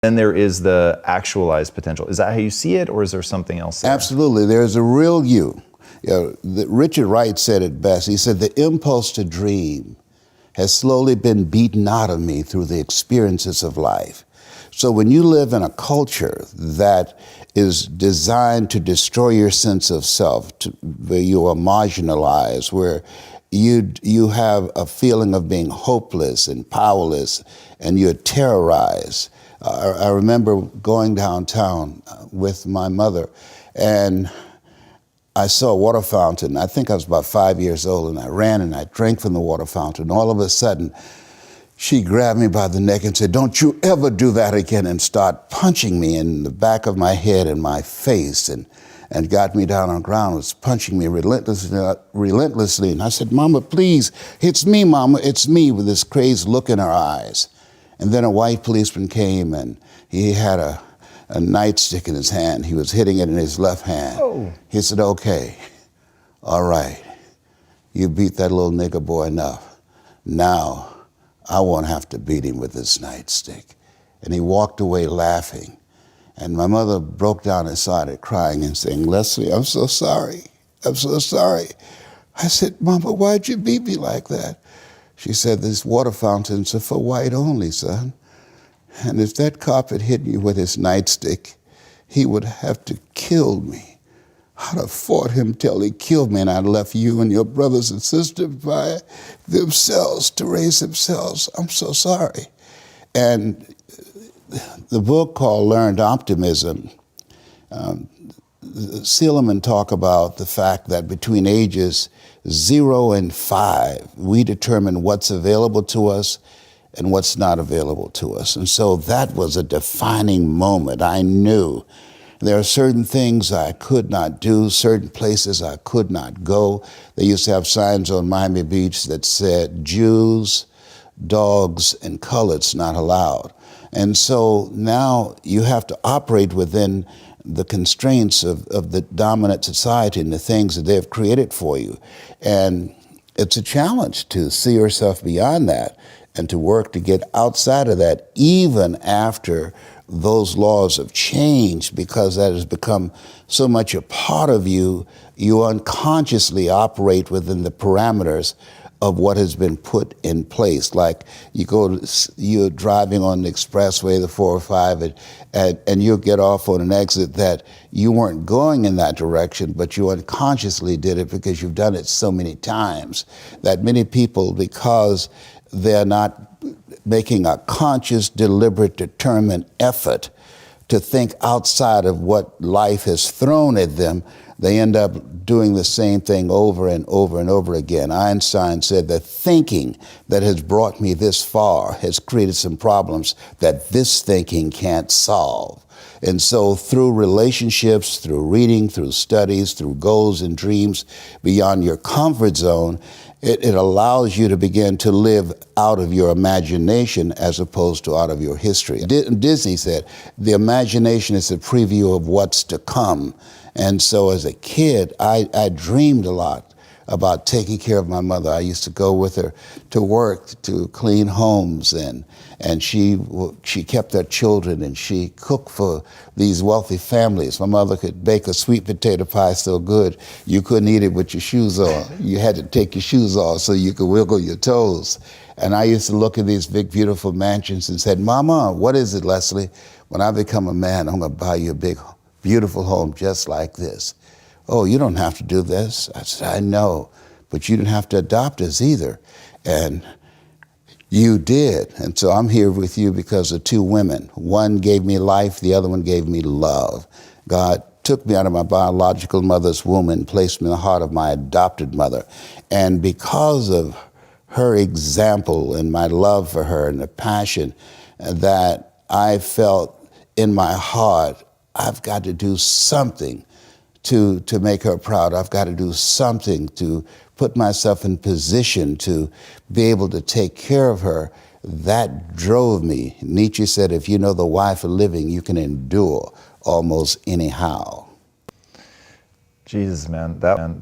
Then there is the actualized potential. Is that how you see it, or is there something else there? Absolutely. There's a real you. Richard Wright said it best. He said, the impulse to dream has slowly been beaten out of me through the experiences of life. So when you live in a culture that is designed to destroy your sense of self, where you are marginalized, where you have a feeling of being hopeless and powerless, and you're terrorized. I remember going downtown with my mother, and I saw a water fountain. I think I was about 5 years old, and I ran and I drank from the water fountain. All of a sudden, she grabbed me by the neck and said, "Don't you ever do that again," and start punching me in the back of my head and my face, and got me down on the ground, was punching me relentlessly. And I said, "Mama, please, it's me, Mama, it's me," with this crazed look in her eyes. And then a white policeman came, and he had a nightstick in his hand. He was hitting it in his left hand. Oh. He said, "Okay, all right, you beat that little nigger boy enough. Now I won't have to beat him with this nightstick." And he walked away laughing. And my mother broke down and started crying and saying, "Leslie, I'm so sorry. I'm so sorry." I said, "Mama, why'd you beat me like that?" She said, "These water fountains are for white only, son. And if that cop had hit me with his nightstick, he would have to kill me. I'd have fought him till he killed me, and I'd left you and your brothers and sisters by themselves to raise themselves. I'm so sorry." And the book called Learned Optimism, Seligman talk about the fact that between ages 0 and 5, we determine what's available to us and what's not available to us. And so that was a defining moment. I knew there are certain things I could not do, certain places I could not go. They used to have signs on Miami Beach that said, "Jews, dogs, and coloreds not allowed." And so now you have to operate within the constraints of the dominant society and the things that they've created for you. And it's a challenge to see yourself beyond that and to work to get outside of that, even after those laws have changed, because that has become so much a part of you. You unconsciously operate within the parameters of what has been put in place. Like you're driving on the expressway, the 405, and you'll get off on an exit that you weren't going in that direction, but you unconsciously did it because you've done it so many times that many people, because they're not making a conscious, deliberate, determined effort to think outside of what life has thrown at them, they end up doing the same thing over and over and over again. Einstein said that thinking that has brought me this far has created some problems that this thinking can't solve. And so through relationships, through reading, through studies, through goals and dreams beyond your comfort zone, it allows you to begin to live out of your imagination as opposed to out of your history. Disney said, the imagination is a preview of what's to come. And so as a kid, I dreamed a lot about taking care of my mother. I used to go with her to work to clean homes, and she kept her children, and she cooked for these wealthy families. My mother could bake a sweet potato pie so good you couldn't eat it with your shoes on. You had to take your shoes off so you could wiggle your toes. And I used to look at these big, beautiful mansions and said, "Mama, what is it, Leslie? When I become a man, I'm gonna buy you a big, beautiful home just like this." "Oh, you don't have to do this." I said, "I know, but you didn't have to adopt us either." And you did. And so I'm here with you because of two women. One gave me life, the other one gave me love. God took me out of my biological mother's womb and placed me in the heart of my adopted mother. And because of her example and my love for her and the passion that I felt in my heart, I've got to do something to make her proud. I've got to do something to put myself in position to be able to take care of her. That drove me. Nietzsche said, if you know the why for living, you can endure almost anyhow. Jesus, man, that